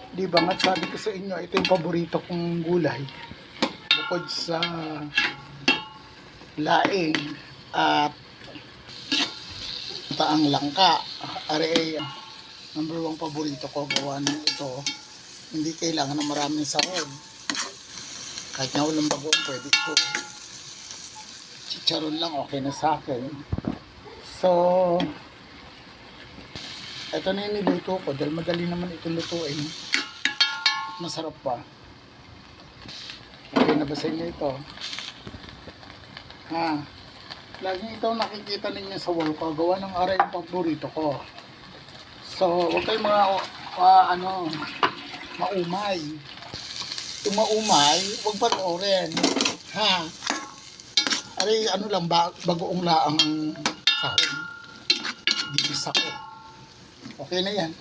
Di ba nga sabi ko sa inyo, ito yung paborito kong gulay. Bukod sa laing at taang langka. Ari number 1 paborito ko, gawa ng ito. Hindi kailangan na maraming sahog. Kahit nga walang bagoong pwede ko. Chicharon lang okay na sa akin. So, ito na yung niluto ko dahil madali naman itong lutuin. Masarap pa. Okay na ba sa inyo ito? Ha? Lagi ito nakikita ninyo sa wall ko. Gawa ng aray yung paborito ko. So, huwag kayong maumay. Kung maumay, huwag panoorin. Ha? Aray, lang, bagoong laang sahod. Dibis ako. Okay na yan.